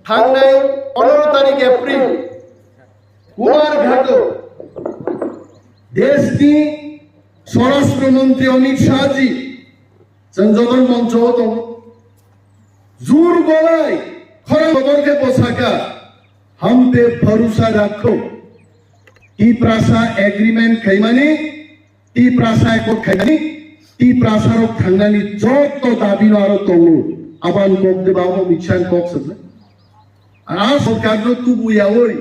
थांनाय 15 तारीख एप्रिल कुमारघाट देश की स्वराष्ट्र मंत्री अमित शाह जी संजोधन मंच तो जोर गलाय खबर के पोशाका हम पे भरोसा रखो T Prasa agreement खाइमानी T Prasa को खाइमानी टी प्रासारो थांनानि जत दाबिनो आरो दङो आबान कक देबाव मिक्सान कक सदले आ सरकारनो तुबुयावै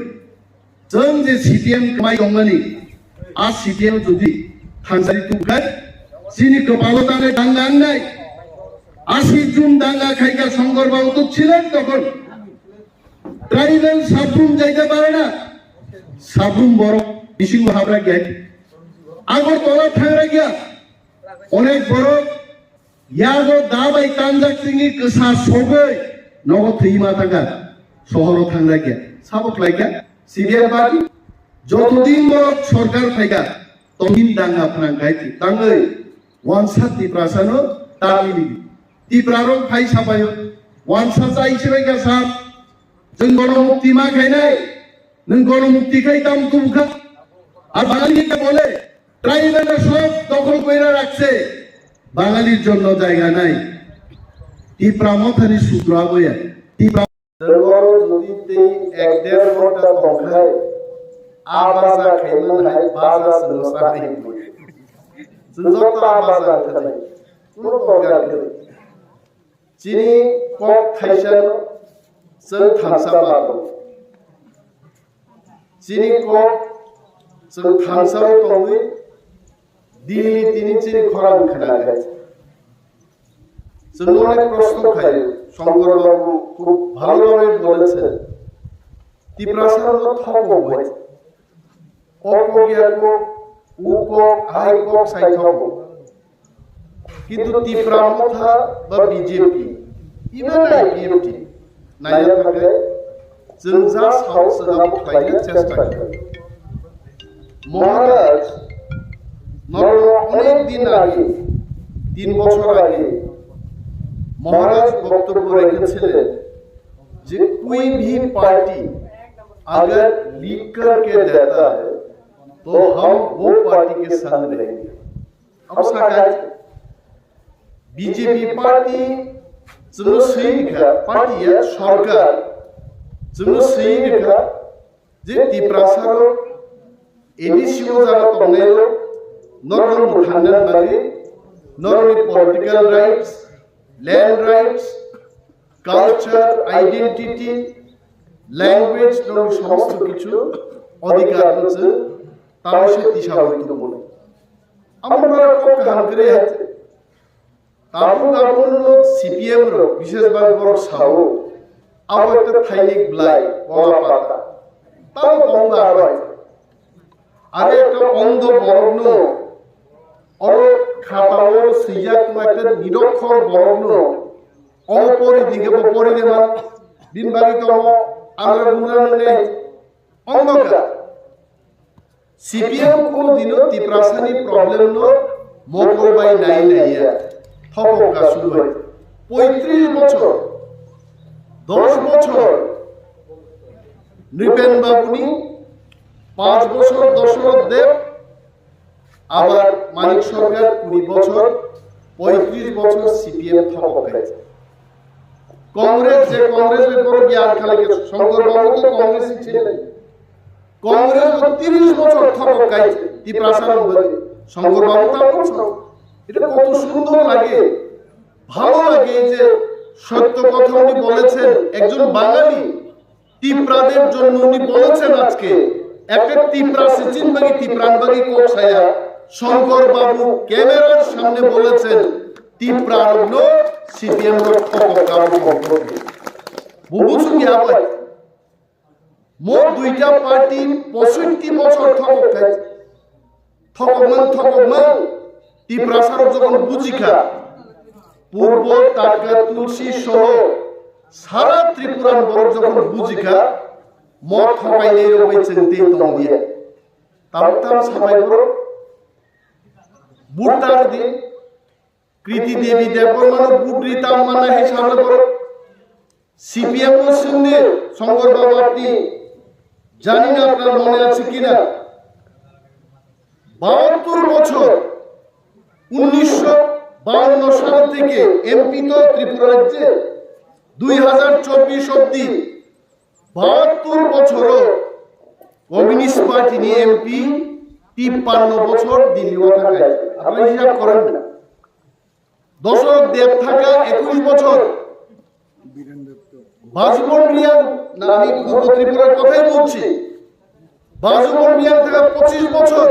जों जे सीपीएम कमाय दंमानि आ सीपीएम जुदि थांजारि तुखाय जिनि कपालताने दांगांनाय 80 जून दांगा खाइका संगरबाव तो ছিলেন তখন ট্রাইবেল সাবরুম যাইতে পারে না সাবরুম বড় বিশিং হাবরা গিয়া আগর তলা থাংরা গিয়া অনেক বড় ইয়াগো দাবাই তানজাক সিংনি কসা সগৈ নগ থইমা থাকা শহর থাংরা গিয়া সাবক লাইকা সিবিআই পার্টি যতদিন বড় সরকার থাকা ততদিন দাঙ্গা ফ্রাঙ্গাইতি তাঙ্গৈ ওয়ানসা তিপ্রাসানো তামিলি তিপ্রারং ফাই সাপাयो ওয়ানসা চাইছে গা जों गणमुक्ति मा खाइनाय नों गणमुक्ति खाइ दाम तुमखा আর বাঙালিকে বলে ট্রাইবেলরা সব দখল কইরা রাখছে বাঙালির জন্য জায়গা নাই টিপ্রামথানি সূত্র আগয়া টিপ্রা দরবার যদি 1.5 ঘন্টা তখায় আবাজা খাইমান হাই বাজা সরসাই যত আবাজা খাই কোন প্রকার করে চিনি কক খাইছান जों थांसाबाबो जिनिखौ जों थांसाबाव दङै दिल्ली तिनि चिनि खरां खोनागाय जों অনেক প্রশ্ন খাই শঙ্করবাবু খুব ভালোভাবে বলেছেন তিপ্রাসার থকো হয় অপগিয়াকো উকক আইকক সাইথক কিন্তু তিপ্রামথা বা বিজেপি ইভেন আইপিএফটি नाया थाखाय जों जा साहस खालामनो चेष्टा महाराज अनेक दिन आगे 3 बছর आगे महाराज वक्तव्य रखेছিলেন যে कोई भी पार्टी अगर लीक करके देता है तो हम वो पार्टी के संग रहेंगे अब सरकार बीजेपी पार्टी जोंनो सैनिका पार्टिया सरकार जोंनो सैनिका जे तिप्रासार एडिसिओ जाना तंनायल नरम थांगन बारे नरम political rights land rights culture identity language नरम समस्त किछु अधिकार আছে তাও সে দিশাবদ্ধ বলে আমরা কোক হানকরে আছে তারপর সিপিএম র বিশেষভাবে বড় সাও আবার একটা থাইনিক ব্লাই বলা পাতা তাও বন্ধ আবার আর একটা অন্ধ বর্ণ অর খাতাও সিয়াক একটা নিরক্ষর বর্ণ অপরিদিকে পরিদেমান দিনবারিত আমরা গুণান নেই অন্ধকার সিপিএম কোন দিনও তিপ্রাসানি প্রবলেম নো মোকলবাই নাই নাইয়া থপকা শুরু হয় 35 বছর 10 বছর নৃপেন বাবুনি 5 বছর দশরথ দেব আবার মানিক সরকার 20 বছর 35 বছর সিপিএম থপকাইছে কংগ্রেস যে কংগ্রেসের পর জ্ঞান খালাকে শঙ্কর বাবু তো কংগ্রেসই ছিলেন কংগ্রেস 30 বছর থপকাইছে তিপ্রাসার বলে শঙ্কর বাবু তা বলছেন এটা কত সুন্দর লাগে ভালো লাগে যে সত্য কথা উনি বলেছেন একজন বাঙালি তিপ্রাদের জন্য উনি বলেছেন আজকে একটা তিপ্রা সিচিনবাগি তিপ্রানবাগি কোছায়া শঙ্কর বাবু ক্যামেরার সামনে বলেছেন তিপ্রার নো সিপিএম র খপকার করবে বুঝু কি আবার মোট দুইটা পার্টি 65 বছর থকমান তিপ্রাসার যখন বুঝিখা পূর্ব টাকা তুলসী সহ সারা ত্রিপুরার বড় যখন বুঝিখা মত ঠকাইলে রবে চিন্তে তঙ্গিয়া তাম সাবাই বড় বুটার দিন কৃতি দেবী দেববর্মা বুদ্রি তাম্মানা হিসাবে বড় সিপিএম সঙ্গে শঙ্কর বাবু আপনি জানি না আপনার মনে আছে কিনা 72 বছর 1952 সাল থেকে এমপি তো ত্রিপুরা রাজ্যে 2024 অব্দি 72 বছরও কমিউনিস্ট পার্টি নিয়ে এমপি 53 বছর দিল্লি থাকা আপনি হিসাব করেন না দশরথ দেব থাকা 21 বছর বাজুবন রিয়াং না আমি পূর্ব ত্রিপুরার কথাই বলছি বাজুবন রিয়াং থাকা 25 বছর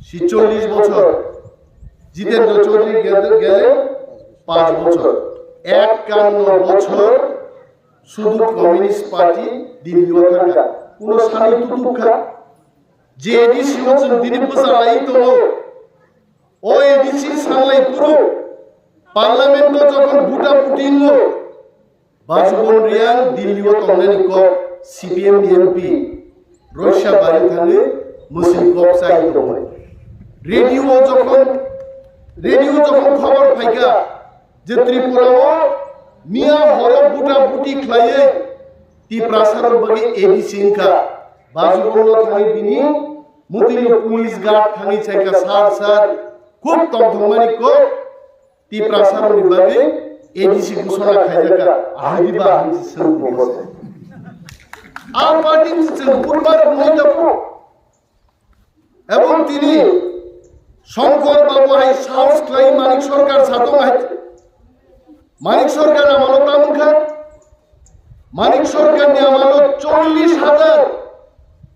46 বছর জিতেন্দ্র চৌধুরী গেলে 5 বছর 51 বছর শুধু কমিউনিস্ট পার্টি দিল্লি থাকা কোন স্থানীয় তুতুক্ষা যে এডিসি হচ্ছেন দিলীপ বসালাই তো ও এডিসি সামলাই পুরো পার্লামেন্ট যখন বুটা পুটিং বাজবন রিয়াং দিল্লি ও তংনানি ক সিপিএম এমপি রশিয়া বাড়ি থাকে মুসলিম কক চাই তো রেডিও যখন খবর পাইকা যে ত্রিপুরাও মিয়া হর বুটা বুটি খাইয়ে তি প্রাসার বগে এডিসি কা বাজবন থাই বিনি মুতিল পুলিশ গার্ড থাই চাইকা সার খুব তমধমানি কো তি প্রাসার বিভাগে এডিসি ঘোষণা খাইজাকা আহাদিবা হানসি সঙ্গস আম পার্টি পূর্বার মহিলাপু এবং তিনি শঙ্কর বাবু হাই সাহস ক্লাই মানিক সরকার সাতং হাই মানিক সরকার আমানত আমখা মানিক সরকার নি আমানত 40,000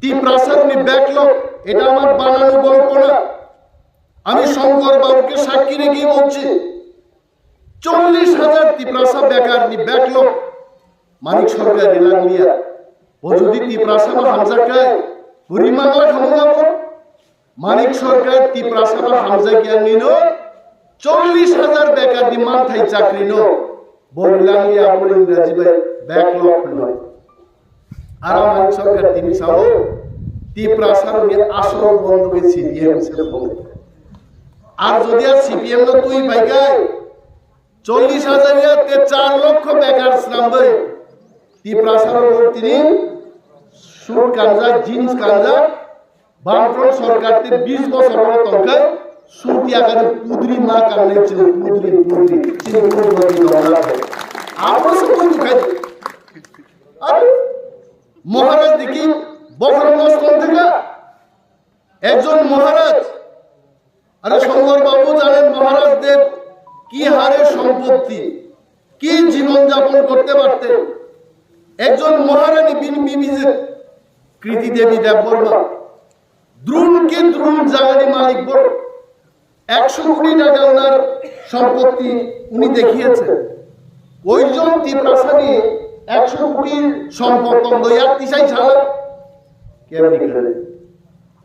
তি প্রাসার নি ব্যাকলগ এটা আমার বানানো গল্প না আমি শঙ্কর বাবুকে সাক্ষী রেখে বলছি 40,000 তিপ্রাসা বেকার নি ব্যাকলগ মানিক সরকার রিলাঙ্গিয়া ও যদি তিপ্রাসা মা হামজাকায় পুরি মামলা খামুগাবো মানিক সরকার তিপ্রাসা মা হামজা জ্ঞানীনো 40,000 বেকার দি মান থাই চাকরি নো বরিলাঙ্গিয়া আপনি ইংরেজি ভাই ব্যাকলগ নয় আর মানিক সরকার তিনি সাও তিপ্রাসার নি আসল বন্ধকে সিপিএম ছেলে বলে আর যদি আর সিপিএম না তুই ভাইগায় 40,000 তে 4 লক্ষ বেকার শ্রম দেয় তিপ্রাসার তিনি সুর কাঞ্জা জিন্স কাঞ্জা বামফ্রন্ট সরকার তে 20 বছর তঙ্কায় সুতি আকারে পুদরি মা কামনে ছিল পুদরি চিনপুরি দলা আমরা সব দুখাই আর মহারাজ দেখি বখরমস কোন থেকে একজন মহারাজ আরে শঙ্কর বাবু জানেন মহারাজদের কি হারে সম্পত্তি কি জীবন যাপন করতে পারতেন একজন মহারানী বিবিজে কৃতি দেবী দেববর্মা দ্রুণকে দ্রুণ জাগানি মালিক বড় 100 কোটি টাকা ওনার সম্পত্তি উনি দেখিয়েছেন ওইজন তিপ্রাসানি 100 কোটির সম্পদ দয়া তিসাই ছাড়া কেমনি করে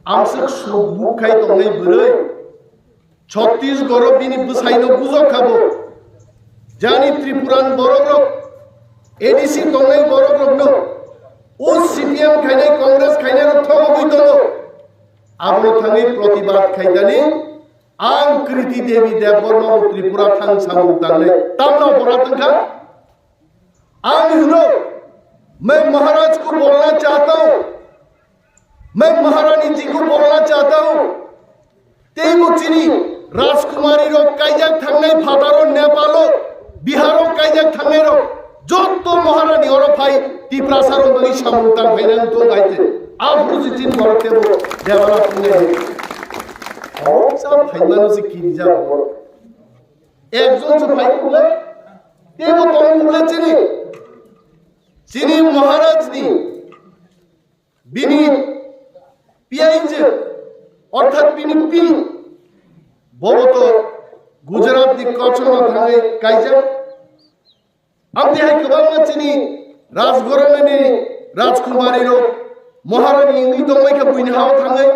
আমসক সুখ খাই তঙ্গাই বড়ই 36 গরব বিনি বুসাইনো বুঝো খাবো জানি ত্রিপুরান বড়গ্রহ এডিসি তঙ্গাই বড়গ্রহ নো ও সিপিএম খাইনাই কংগ্রেস খাইনাই থগ হইতো আমনো থাঙ্গি প্রতিবাদ খাইদানি आम कृति देवी देवबर्मा त्रिपुरा थांग सामुदाने तमना बरातंखा आम हिनो मैं महाराज को बोलना चाहता हूं मैं महारानी जी को बोलना चाहता हूं तेमुचिनी राजकुमारी रो काइजा थांगनाय फादारो नेपालो बिहारो काइजा थांगनाय रो जत्तो महारानी और भाई तिप्रासारो बगि सामुदान फाइनान तो गाइते आप रुजितिन बरते देवरा पुने सब फाइनानो से की जा একজন যে ভাই বলে তেও তখন বলেছিনি যিনি মহারাজ নি বিনি পিআইজে অর্থাৎ বিনি পি ববত গুজরাট দি কচনা থাঙ্গে কাইজা আপনি হাই কবাঙ্গা চিনি রাজগরণনি রাজকুমারী রো মহারানী ইংলি দমাইকে বুইনি হাও থাঙ্গে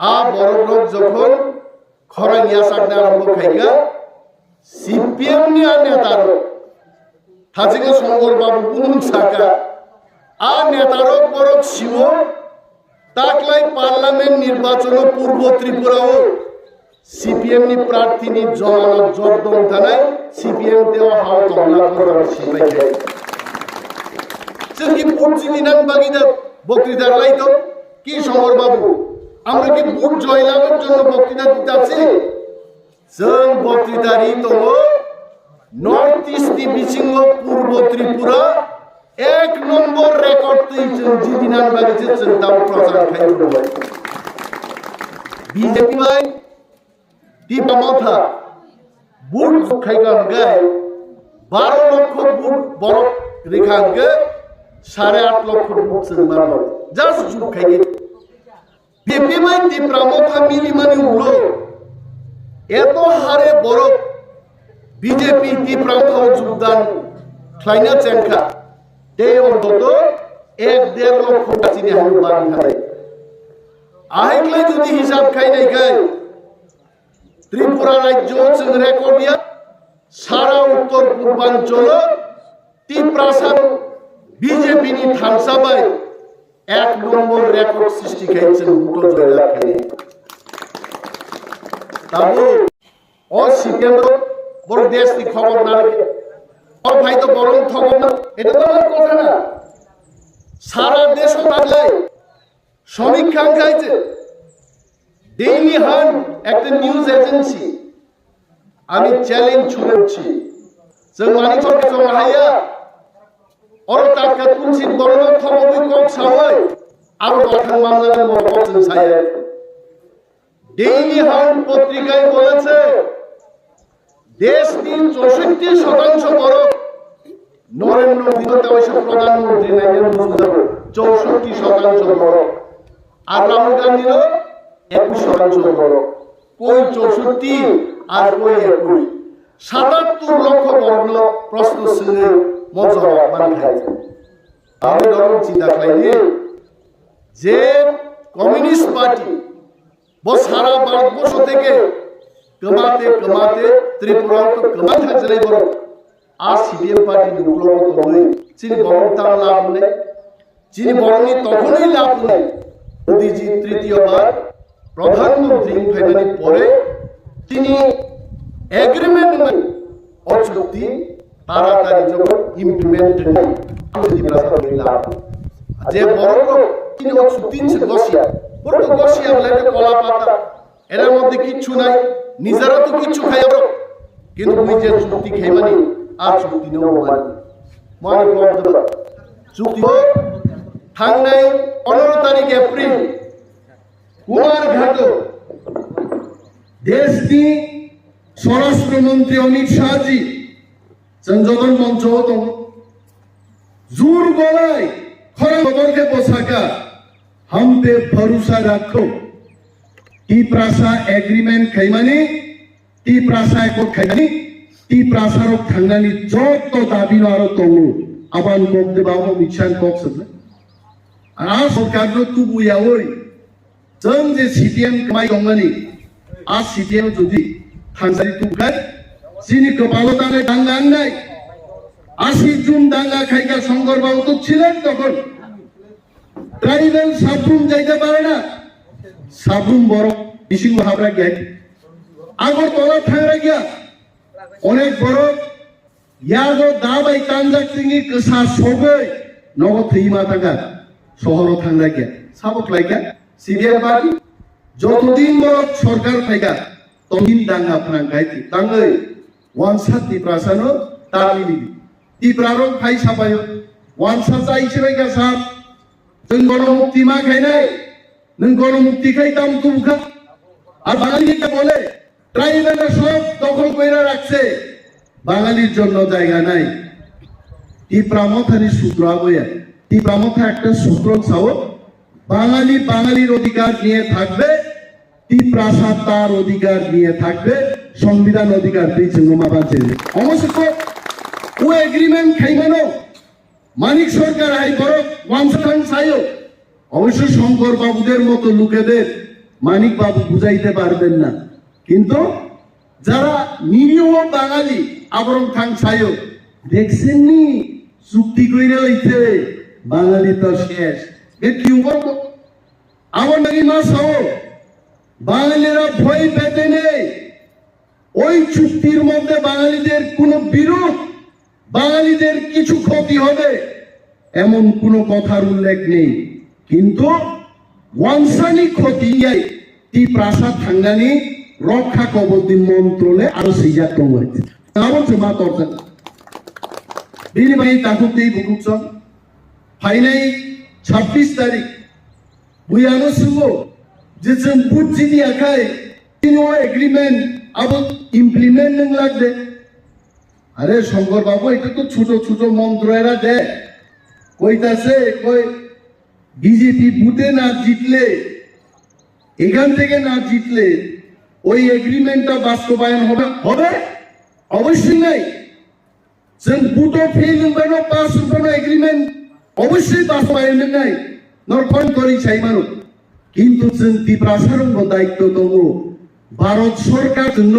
आ बरग्रह যখন খরানিয়া সাগনা আরম্ভ খাইগা সিপিএম নি নেতারো থাজিগে শঙ্কর বাবু বুন সাকা আ নেতারো বরক শিও তাকলাই পার্লামেন্ট নির্বাচন পূর্ব ত্রিপুরাও সিপিএম নি প্রার্থী নি জমানত জর্দম থানায় সিপিএম দেওয়া হাও তমলা করার সিপাই যায় কি বুঝিনি না বাগিদা বক্তৃতা লাইতো কি শঙ্কর বাবু আমরা কি বুট জয়লাভের জন্য বক্তৃতা দিতে আছি जों बक्तृतारि दङ नर्थ इस्टनि बिथिंग पूर्व त्रिपुरा एक नम्बर रेकर्ड जों जिदिनान बागैसो जों दाउ प्रचार खालामबाय बीजेपी बाय टिपामथा बुट खायगांगाय 12 लक्ष बुट बरफ रेखांगे 8.5 लक्ष बुट जों मानो जास्ट जुट खायगे बीजेपी बाय टिपामथा मिलिमानि उलो এত হারে বড় বিজেপি তীব্রতাও যোগদান খাইনা চেঙ্কা তে অন্তত 1.5 লক্ষ কাছিনি হারু বান খায় আইকলাই যদি হিসাব খাই নাই খায় ত্রিপুরা রাজ্য जों রেকর্ডিয়া সারা উত্তর পূর্বাঞ্চল তীব্রাসান বিজেপি নি থামসাবাই 1 নম্বর রেকর্ড সৃষ্টি খাইছে ভোট জয়লাভ খাই তাবো ও সিপিএম বড় দেশ কি খবর না রাখে ও ভাই তো বড় খবর না এটা তো আমার কথা না সারা দেশ বাংলায় সমীক্ষা খাইছে ডেইলি হান্ট একটা নিউজ এজেন্সি আমি চ্যালেঞ্জ ছুড়েছি जों मानि सरके समाहाया और ताका तुलसी बড় খবর কক সাওয়াই আর কথা মামলার মত সায়া ডেইলি হান্ট পত্রিকায় বলেছে দেশ 64% বরফ নরেন্দ্র মোদী অবশ্য প্রধানমন্ত্রী নরেন্দ্র মোদী 64% বরফ আর রাহুল গান্ধীর 21% বরফ কই 64 আর কই 21 77 লক্ষ বর্ণ প্রশ্ন শুনে মজা মান খায় আমি ধরুন চিন্তা খাইনি যে কমিউনিস্ট পার্টি সারা ভারতবর্ষ থেকে কমাতে কমাতে ত্রিপুরা তো কমাতে চলে বড় আর সিপিএম পার্টি উপলব্ধ হই চিনি বড় তার লাভ নেই চিনি বড়নি তখনই লাভ নেই মোদীজি তৃতীয়বার প্রধানমন্ত্রী হইবার পরে তিনি এগ্রিমেন্ট অচুক্তি তাড়াতাড়ি যখন ইমপ্লিমেন্ট লাভ যে বড় তিনি অচুক্তি গসিয়া বড় গসিয়া বলে কলা পাতা এর মধ্যে কিচ্ছু নাই নিজেরা তো কিচ্ছু খাই আমরা কিন্তু নিজের চুক্তি খাই মানে আর চুক্তি নেও মানে মানে চুক্তি থাংনাই 15 তারিখ এপ্রিল কুমারঘাট দেশনি স্বরাষ্ট্রমন্ত্রী অমিত শাহজি संजोगन मंच तो जोर गलाय खरा खबर के पोसाका हम पे भरोसा रखो T Prasa agreement खैमानी T Prasa को खैमानी टी प्रासा रो थांगानी जत तो दाबी नारो तंगु आबान कोक दे बाबो मिक्सान कोक सदले आ सरकार नो तु बुया ओय जों जे सीपीएम कमाई दंगानी आ सीपीएम जुदि थांजारि तुखाय যিনি কপালতানে দাঙ্গা নাই 80 জুন দাঙ্গা খাইকা শঙ্কর বাবু তো ছিলেন তখন ট্রাইবেল সাবরুম যাইতে পারে না সাবরুম বড় বিশিং হাবড়া গিয়া আগর তলা থাংরা গিয়া অনেক বড় ইয়াগো দাবাই তানজাক সিংনি কসা সগৈ নগ থইমা থাকা শহর থাংরা গিয়া সাবক লাইকা সিরিয়া পার্টি যতদিন বড় সরকার থাইকা ততদিন দাঙ্গা ফ্রাঙ্গাইতি দাঙ্গাই वानसा टिप्रासानो तालिनि टिप्रारं फाइ साबायो वानसा जाइसबाय गासाब जों गणमुक्ति मा खायनाय नों गणमुक्ति खाय दाम तुमखा আর বাঙালিকে বলে ট্রাইবেলরা সব দখল কইরা রাখছে বাঙালির জন্য জায়গা নাই টিপ্রামথানি সূত্র আবয়া টিপ্রামথা একটা সূত্র চাও বাঙালি বাঙালির অধিকার নিয়ে থাকবে টিপ্রাসাদ তার অধিকার নিয়ে থাকবে সংবিধান অধিকার দিয়েছে নোমাবাজে অবশ্য ও এগ্রিমেন্ট খাইমানো মানিক সরকার আই বড় ওয়ানসান সাইও অবশ্য শঙ্কর বাবুদের মতো লোকেদের মানিক বাবু বুঝাইতে পারবেন না কিন্তু যারা নিরীহ বাঙালি আবরং থাং সাইও দেখছেন নি চুক্তি কইরা লইছে বাঙালি তো শেষ এ কি করব আমার নাকি মাস হও বাঙালিরা ভয় পেতে নেই। ওই চুক্তির মধ্যে বাঙালিদের কোনো বিরোধ, বাঙালিদের কিছু ক্ষতি হবে এমন কোনো কথার উল্লেখ নেই। কিন্তু ওয়ানসানি ক্ষতি ती प्रासाद थांनानै रक्षा कवचनि मन्त्रले आरो सिजात दङ आरो जमा करजों बिनि बाय ताकुतै बुकुसं फाइनाय 26 तारिख बुयानो सुगो जे जों बुजिनि आखाय तिनो एग्रीमेंट अब इमप्लिमेंट नों लागदे अरे शंकर बाबू এটা তো ছোট ছোট মন্ত্র এরা দে কইতাছে কই বিজেপি বুতে না জিতলে এখান থেকে না জিতলে ওই এগ্রিমেন্টটা বাস্তবায়ন হবে হবে অবশ্যই নাই जों बुटो फेल होनबानो पास होनबानो एग्रीमेंट অবশ্যই বাস্তবায়ন নাই নরকন করি চাই মানুষ কিন্তু जों ত্রিপ্রাসারঙ্গ দায়িত্ব দङ ভারত সরকার জন্য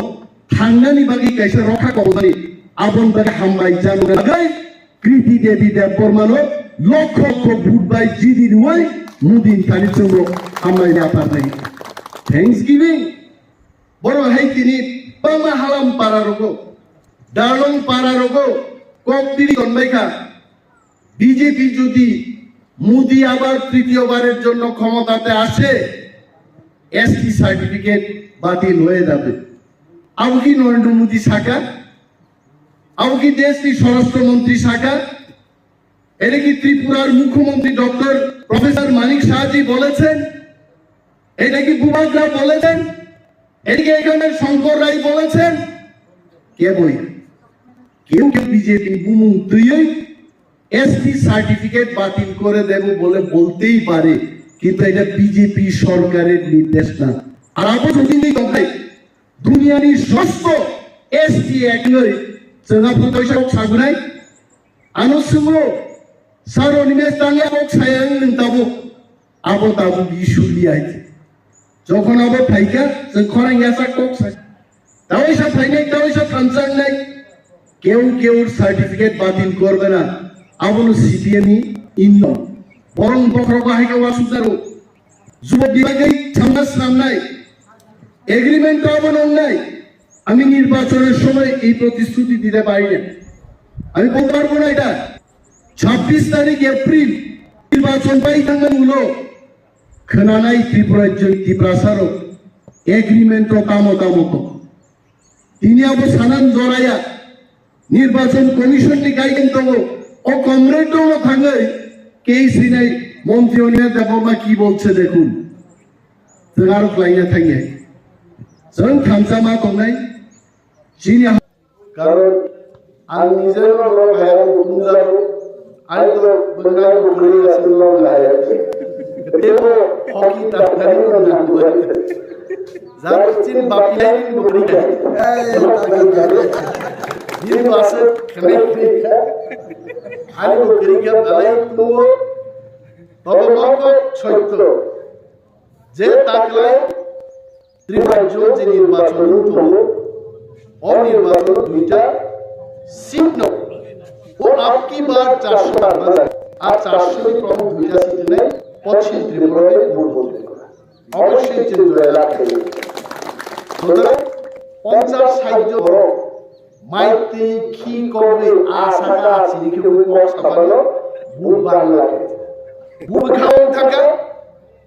थांनानै बागै কাইসা रक्षा कवचनि आबन बागै हामबाय जानो लागै कृति देवी देव बर्मानो लक्ष लक्ष भोट बाय जिदि रुवाय मुदिन खालि जोंनो हामबाय जापारनाय थैंक्सगिविं बरो हायतिनि बामा हालाम पारारगो दालं पारारगो ककतिरि गनबायखा বিজেপি যদি মোদি আবার তৃতীয়বারের জন্য ক্ষমতাতে আসে এসটি সার্টিফিকেট বাতিল হয়ে যাবে আবু কি নরেন্দ্র মোদি সরকার আবু কি দেশটি স্বরাষ্ট্রমন্ত্রী সরকার এটা কি ত্রিপুরার মুখ্যমন্ত্রী ডক্টর প্রফেসর মানিক শাহজি বলেছেন এটা কি বুবাগ্রা বলেছেন এটা কি এখানে শঙ্কর রায় বলেছেন কে বই কেউ কেউ বিজেপি বুমন্ত্রী এসটি সার্টিফিকেট বাতিল করে দেব বলে বলতেই পারে কিন্তু এটা বিজেপি সরকারের নির্দেশ না আর আপনি যদি ভাই দুনিয়ার ষষ্ঠ এসটি একই जोंहाबो बैसाग सागुनाय आनसुमो सारो निमेश तांगे आबो सायां नोंताबो आबो दाबो बिसुलियाय যখন আবো ফাইকা जों खरां यासा कक साय दावैसा फाइनाय दावैसा थानसांनाय কেউ কেউ সার্টিফিকেট বাতিল করবে না আবনো সিপিএমই ইন্ন বরং বক্র বাহিকা ওয়াসুদারো যুব বিভাগে ছামনাস নামনাই এগ্রিমেন্ট আবনো নাই আমি নির্বাচনের সময় এই প্রতিশ্রুতি দিতে পারি না আমি বলতে পারবো না এটা 26 তারিখ এপ্রিল নির্বাচন পাই থাকবেন হলো খনানাই ত্রিপুরার ত্রিপ্রাসারও এগ্রিমেন্ট কামতামত তিনি আবো সানান জড়াইয়া নির্বাচন কমিশননি গাইডেন দেবো ও কমরেডও থাঙ্গে কেই সিনাই মন্ত্রী অনিয়া দেবমা কি বলছে দেখুন আরো ক্লাইনা থাঙ্গে जों थामसामा दंनाय जिनि कारण आं निजे हाया बुंजाबो आरो बुंनाय बुंगासिनो हाया तेबो हकी ताखानि बुंनांगौ जारचिन बापिलायनि बुंनाय बिनि वासे खने आरो बुंगिया दालाय तो तबमाको सत्य जे ताकलाय ত্রিরাজ্য যে নির্বাচন হলো অনির্বাচন দুইটা সিট ন ও আপকি বার 400 বাজার আর 400 প্রথম দুইটা সিট নেই পশ্চিম ত্রিপুরায় ভোট বলতে অবশ্যই চিন্তা রাখতে সুতরাং 50 60 বড় মাইতে কি করবে আশাটা আছে লিখে ওই সাবানো ভোট বাংলা ভোট খাওয়া থাকা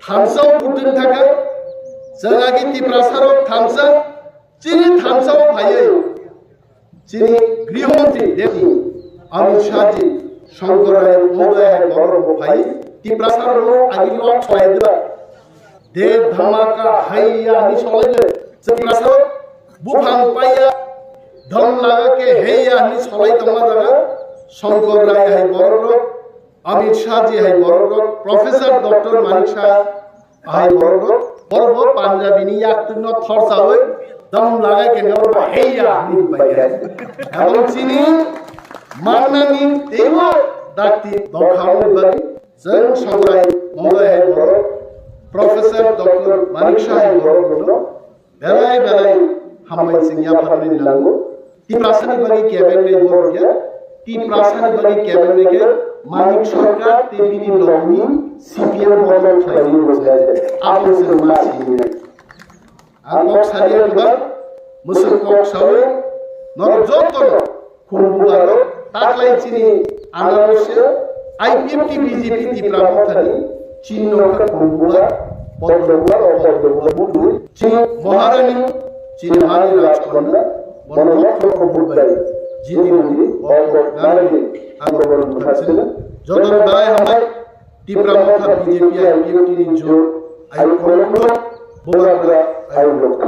থামসাও ভোট থাকা जोंहागि ত্রিপ্রাসারও थामसा चिनि थामसाव फायो चिनि गृहमंत्री देवी अमित शाह जी शंकर राय महोदय बरम फाय ত্রিপ্রাসারও आगिलो छलायदो दे धमाका हैया नि छलायदो ত্রিপ্রাসারও बुफां पाया धन लागा के हैया नि छलाय दमा जागा शंकर राय है बरम अमित शाह जी है बरम प्रोफेसर डॉक्टर मानिक शाह है बरम बरबो पांजाबीनि याक्तनो थरसावै दम लागाय केंगाव हैया नि बायरा এবং চিনি মানनानि तेबो दाक्ति दखावै बाय जों संग्राय महोदय बर प्रोफेसर डॉक्टर मानिक शाह बर बेलाय बेलाय हामबाय सिंया फारनि लांगो ত্রিপ্রাসানি बागै क्याबिनेट बर के ত্রিপ্রাসানি बागै क्याबिनेट के मानिक सरकार तेबिनि लंनि सीपीएम बदल थायनि बजाय आपसे मासिनि ang kok salia tuba musul kok sawe nor jotono khumbuaro taklai chini anarusya IPMT BJP tipramuthani chinno ka khumbuar পদ্মগুলা ও পদ্মগুলা বুদ্ধি চীন মহারানী চীন হানি রাজকন্যা বনলক্ষ কবুলবাই জিদিমুদি অবগানি আন্দোলন করছিলেন যদন দায় হামাই টিপ্রামুথা বিজেপি আইপিএমটি নিজ আই কোলন্দ বোরাগরা আই লোক